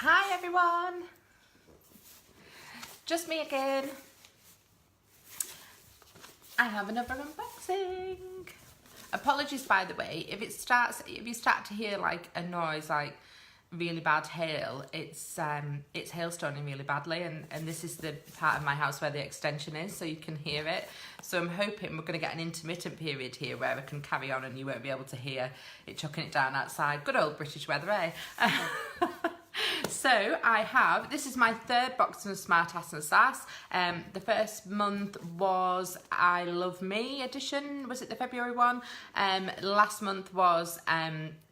Hi everyone, just me again. I have another unboxing. Apologies by the way, if you start to hear like a noise like really bad hail, it's hailstoning really badly, and this is the part of my house where the extension is, so you can hear it. So I'm hoping we're going to get an intermittent period here where I can carry on and you won't be able to hear it chucking it down outside. Good old British weather, eh? So this is my third box from Smartass Sass. The first month was I Love Me edition, was it the February one? Last month was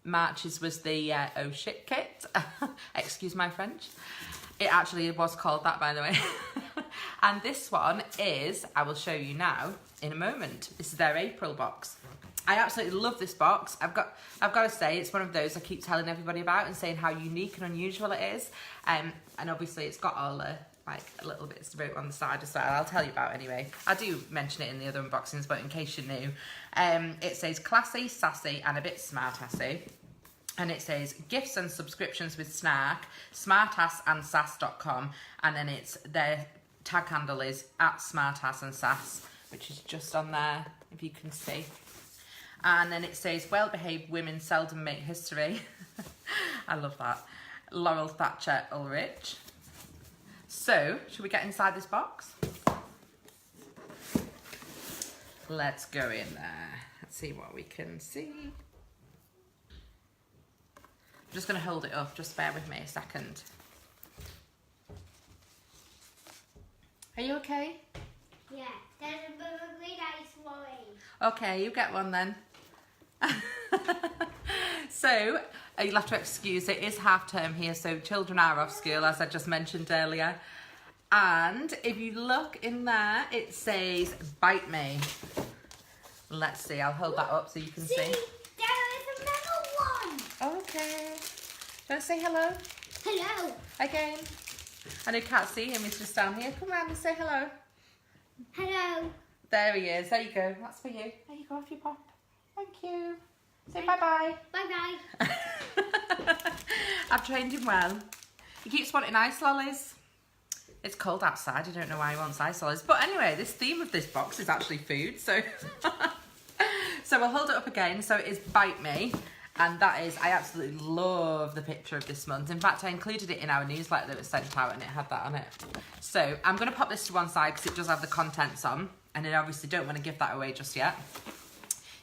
March's was the Oh Shit kit. Excuse my French. It actually was called that, by the way. And this one is, I will show you now in a moment. This is their April box. I absolutely love this box. I've got to say, it's one of those I keep telling everybody about and saying how unique and unusual it is. And obviously it's got all the like little bits to wrote on the side as well. I'll tell you about anyway. I do mention it in the other unboxings, but in case you're new, it says classy, sassy, and a bit smartassy. And it says gifts and subscriptions with Snark, smartassandsass.com, and then it's their tag handle is @smartassandsass, which is just on there if you can see. And then it says, well-behaved women seldom make history. I love that. Laurel Thatcher Ulrich. So, should we get inside this box? Let's go in there. Let's see what we can see. I'm just going to hold it up. Just bear with me a second. Are you okay? Yeah, there's a really nice one. Okay, you get one then. So you'll have to excuse it is half term here, so children are off school, as I just mentioned earlier. And if you look in there, it says bite me. Let's see, I'll hold that up so you can see. There is another one. Okay, do you want to say hello Hello. again? I know you can't see him, he's just down here. Come around and say hello. Hello. There he is. There you go. That's for you. There you go, off you pop. Thank you. Say bye-bye. Bye-bye. I've trained him well. He keeps wanting ice lollies. It's cold outside. I don't know why he wants ice lollies. But anyway, this theme of this box is actually food. So, so we'll hold it up again. So it is Bite Me. And that is, I absolutely love the picture of this month. In fact, I included it in our newsletter that was sent out and it had that on it. So I'm going to pop this to one side because it does have the contents on. And I obviously don't want to give that away just yet.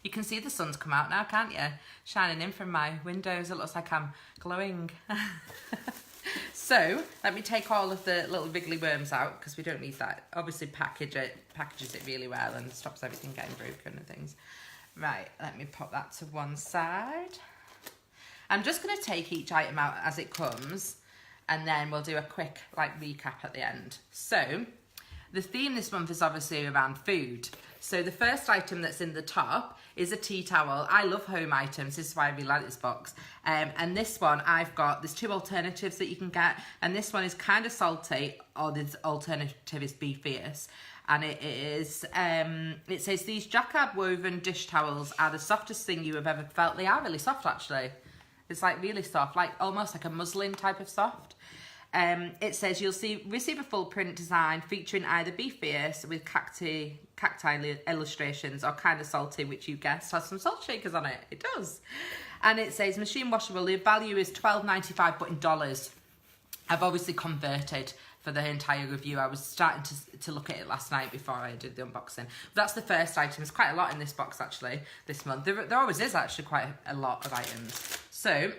You can see the sun's come out now, can't you? Shining in from my windows. It looks like I'm glowing. So let me take all of the little wriggly worms out because we don't need that. Obviously packages it really well and stops everything getting broken and things. Right, let me pop that to one side. I'm just going to take each item out as it comes and then we'll do a quick like recap at the end. So the theme this month is obviously around food. So the first item that's in the top is a tea towel. I love home items, this is why I really like this box. And this one there's two alternatives that you can get. And this one is kind of salty, or the alternative is Be Fierce. And it says, these jacquard woven dish towels are the softest thing you have ever felt. They are really soft actually. It's like really soft, like almost like a muslin type of soft. It says you'll receive a full print design featuring either Be Fierce with cacti illustrations or Kind of Salty, which you guessed has some salt shakers on it. It does. And it says machine washable. The value is $12.95, but in dollars. I've obviously converted for the entire review. I was starting to look at it last night before I did the unboxing. But that's the first item. There's quite a lot in this box actually this month. There always is actually quite a lot of items. So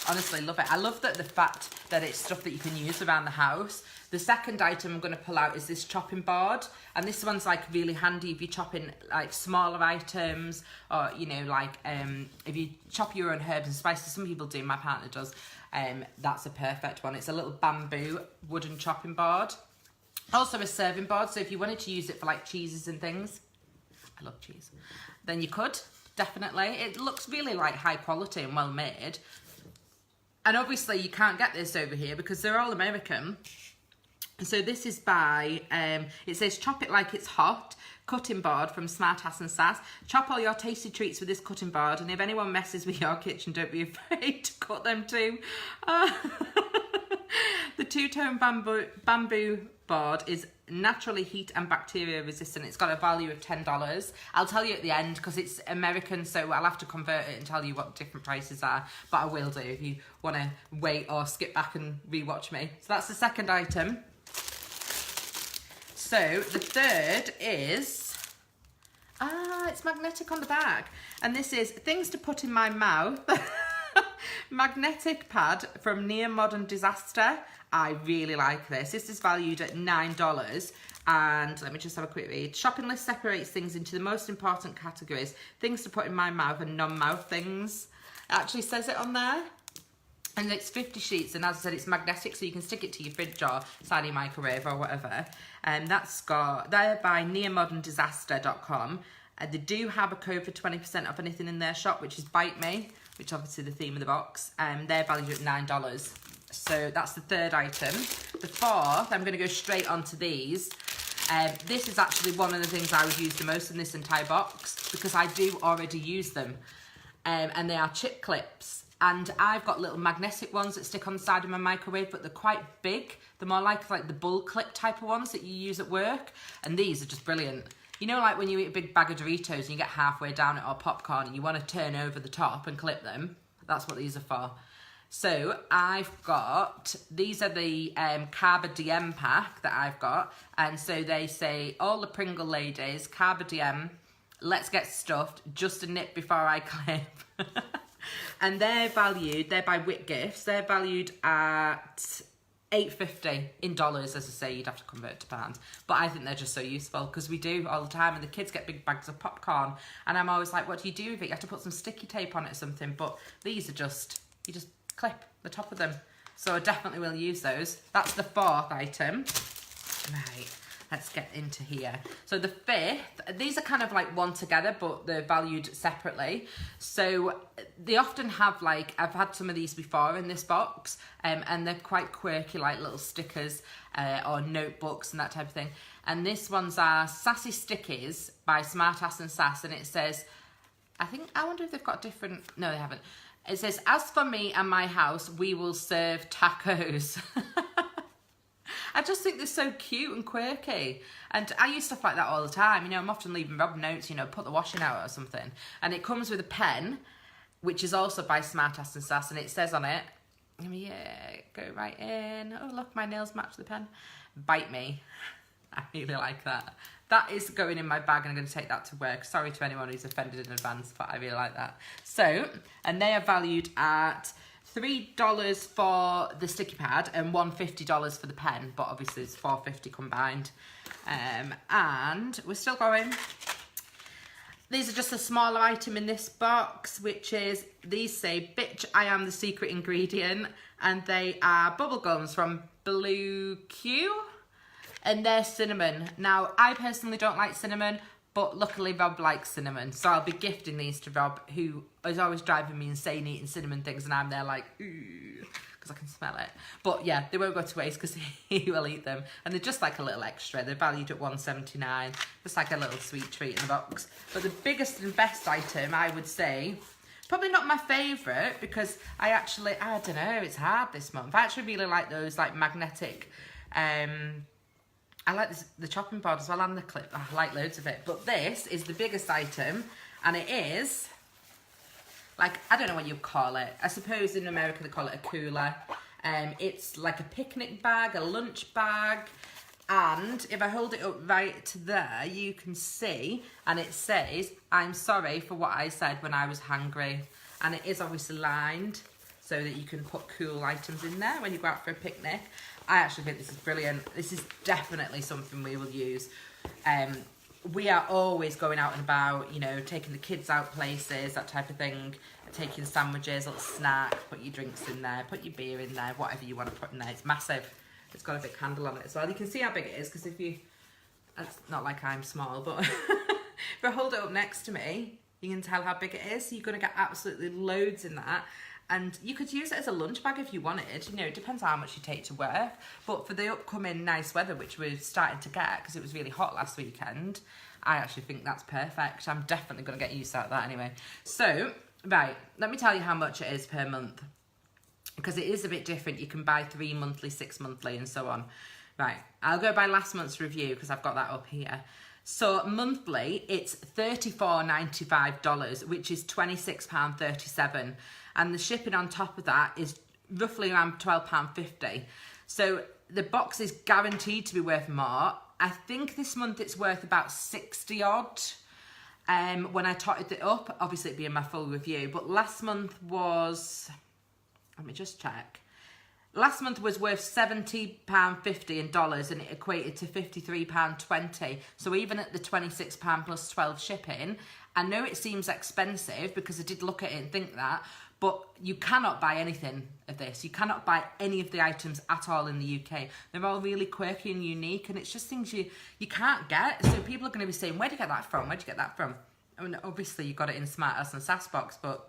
honestly, love it. I love the fact that it's stuff that you can use around the house. The second item I'm going to pull out is this chopping board. And this one's like really handy if you're chopping like smaller items or, you know, like if you chop your own herbs and spices. Some people do, my partner does. That's a perfect one. It's a little bamboo wooden chopping board. Also a serving board. So if you wanted to use it for like cheeses and things, I love cheese, then you could, definitely. It looks really like high quality and well made. And obviously you can't get this over here because they're all American. So this is by, it says chop it like it's hot, cutting board from Smartass Sass. Chop all your tasty treats with this cutting board, and if anyone messes with your kitchen, don't be afraid to cut them too. The two-tone bamboo board is naturally heat and bacteria resistant. It's got a value of $10. I'll tell you at the end because it's American, so I'll have to convert it and tell you what different prices are, but I will do if you want to wait or skip back and rewatch me. So that's the second item. So the third is, it's magnetic on the back, and this is things to put in my mouth. Magnetic pad from Near Modern Disaster. I really like this. This is valued at $9. And let me just have a quick read. Shopping list separates things into the most important categories. Things to put in my mouth and non-mouth things. It actually says it on there. And it's 50 sheets, and as I said, it's magnetic, so you can stick it to your fridge or side of your microwave or whatever. And they're by nearmoderndisaster.com. They do have a code for 20% off anything in their shop, which is Bite Me, which obviously the theme of the box. They're valued at $9. So that's the third item. The fourth, I'm going to go straight onto these. This is actually one of the things I would use the most in this entire box because I do already use them. And they are chip clips. And I've got little magnetic ones that stick on the side of my microwave, but they're quite big. They're more like the bull clip type of ones that you use at work. And these are just brilliant. You know, like when you eat a big bag of Doritos and you get halfway down it or popcorn and you want to turn over the top and clip them. That's what these are for. So I've got, these are the Carba DM pack that I've got. And so they say, all the Pringle ladies, Carba DM, let's get stuffed, just a nip before I clip. And they're by Wit Gifts, they're valued at $8.50 in dollars. As I say, you'd have to convert to pounds, but I think they're just so useful because we do all the time, and the kids get big bags of popcorn, and I'm always like, what do you do with it? You have to put some sticky tape on it or something, but these are just, you just clip the top of them, so I definitely will use those. That's the fourth item. Right, let's get into here. So the fifth, these are kind of like one together, but they're valued separately. So they often have, like, I've had some of these before in this box, and they're quite quirky, like little stickers or notebooks and that type of thing. And this ones are Sassy Stickies by Smartass Sass, and it says, I wonder if they've got different, no they haven't. It says, as for me and my house, we will serve tacos. I just think they're so cute and quirky. And I use stuff like that all the time. You know, I'm often leaving Rob notes, you know, put the washing out or something. And it comes with a pen, which is also by Smartass Sass, and it says on it, go right in. Oh, look, my nails match the pen. Bite Me. I really like that. That is going in my bag, and I'm going to take that to work. Sorry to anyone who's offended in advance, but I really like that. So, and they are valued at $3 for the sticky pad and $150 for the pen, but obviously it's $4.50 combined. And we're still going. These are just a smaller item in this box, which is, these say, bitch, I am the secret ingredient, and they are Bubblegums from Blue Q, and they're cinnamon. Now, I personally don't like cinnamon, but luckily Rob likes cinnamon, so I'll be gifting these to Rob, who is always driving me insane eating cinnamon things, and I'm there like, ooh, because I can smell it. But yeah, they won't go to waste because he will eat them, and they're just like a little extra. They're valued at $1.79, just like a little sweet treat in the box. But the biggest and best item, I would say, probably not my favourite, because I don't know, it's hard this month. I actually really like those like magnetic, I like the chopping board as well, and the clip. I like loads of it. But this is the biggest item, and it is, like, I don't know what you call it. I suppose in America they call it a cooler. It's like a picnic bag, a lunch bag, and if I hold it up right to there, you can see, and it says, I'm sorry for what I said when I was hungry. And it is obviously lined so that you can put cool items in there when you go out for a picnic. I actually think this is brilliant. This is definitely something we will use. We are always going out and about, you know, taking the kids out places, that type of thing, taking sandwiches, little snacks, put your drinks in there, put your beer in there, whatever you want to put in there. It's massive. It's got a big handle on it as well. You can see how big it is, because if you, it's not like I'm small, but if I hold it up next to me, you can tell how big it is. So you're going to get absolutely loads in that. And you could use it as a lunch bag if you wanted. You know, it depends on how much you take to work. But for the upcoming nice weather, which we're starting to get, because it was really hot last weekend, I actually think that's perfect. I'm definitely going to get used to that anyway. So, right, let me tell you how much it is per month. Because it is a bit different. You can buy 3 monthly, 6 monthly, and so on. Right, I'll go by last month's review because I've got that up here. So monthly, it's $34.95, which is £26.37. And the shipping on top of that is roughly around £12.50. So the box is guaranteed to be worth more. I think this month it's worth about 60 odd. When I totted it up, obviously it'd be in my full review, but last month was, let me just check. Last month was worth £70.50 in dollars, and it equated to £53.20. So even at the £26 plus 12 shipping, I know it seems expensive because I did look at it and think that, but you cannot buy anything of this. You cannot buy any of the items at all in the UK. They're all really quirky and unique, and it's just things you can't get. So people are going to be saying, where'd you get that from? Where'd you get that from? I mean, obviously you got it in Smartass Sass box, but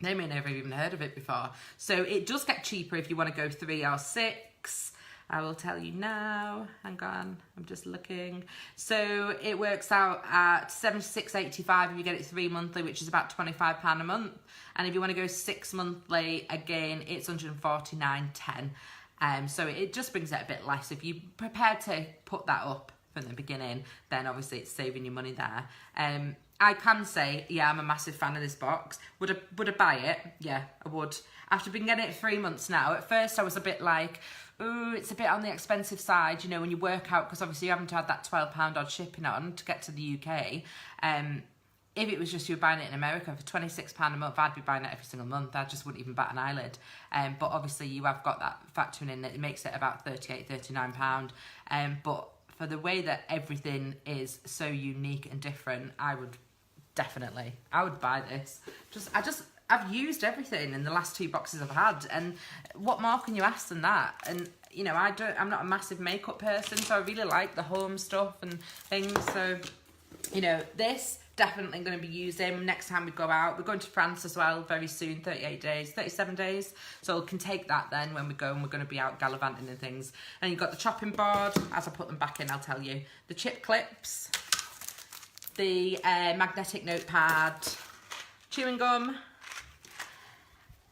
they may never have even heard of it before. So it does get cheaper if you want to go 3 or 6. I will tell you now. Hang on, I'm just looking. So it works out at $76.85 if you get it 3 monthly, which is about £25 a month. And if you want to go 6 monthly, again, it's $149.10. So it just brings it a bit less. If you're prepared to put that up from the beginning, then obviously it's saving you money there. I can say, yeah, I'm a massive fan of this box. Would I buy it? Yeah, I would. After been getting it 3 months now, at first I was a bit like, ooh, it's a bit on the expensive side, you know, when you work out, because obviously you haven't had that £12 odd shipping on to get to the UK. If it was just you were buying it in America for £26 a month, I'd be buying it every single month. I just wouldn't even bat an eyelid. But obviously you have got that factoring in that it makes it about £38, £39. But for the way that everything is so unique and different, I would buy this. I've used everything in the last 2 boxes I've had, and what more can you ask than that? And you know, I'm not a massive makeup person, so I really like the home stuff and things. So, you know, this definitely going to be using next time we go out. We're going to France as well very soon, 37 days. So we can take that then when we go, and we're going to be out gallivanting and things. And you've got the chopping board. As I put them back in, I'll tell you. The chip clips, the magnetic notepad, chewing gum,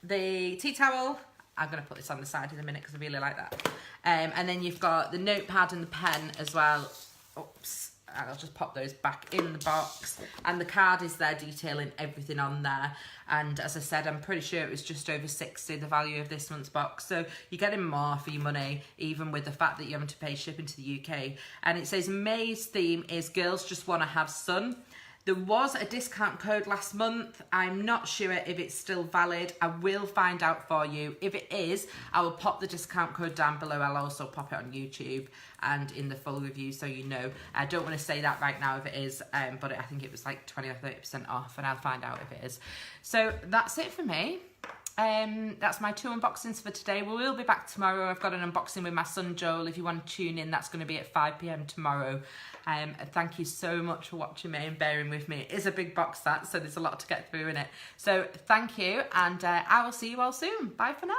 the tea towel. I'm going to put this on the side in a minute because I really like that. And then you've got the notepad and the pen as well. Oops. I'll just pop those back in the box. And the card is there detailing everything on there. And as I said, I'm pretty sure it was just over 60, the value of this month's box. So you're getting more for your money, even with the fact that you're having to pay shipping to the UK. And it says May's theme is girls just want to have sun. There was a discount code last month. I'm not sure if it's still valid. I will find out for you. If it is, I will pop the discount code down below. I'll also pop it on YouTube and in the full review so you know. I don't want to say that right now if it is, but I think it was like 20 or 30% off, and I'll find out if it is. So that's it for me. That's my 2 unboxings for today. We will be back tomorrow. I've got an unboxing with my son Joel. If you want to tune in, that's going to be at 5 PM tomorrow. Thank you so much for watching me and bearing with me. It is a big box, that, so there's a lot to get through in it. So thank you, and I will see you all soon. Bye for now.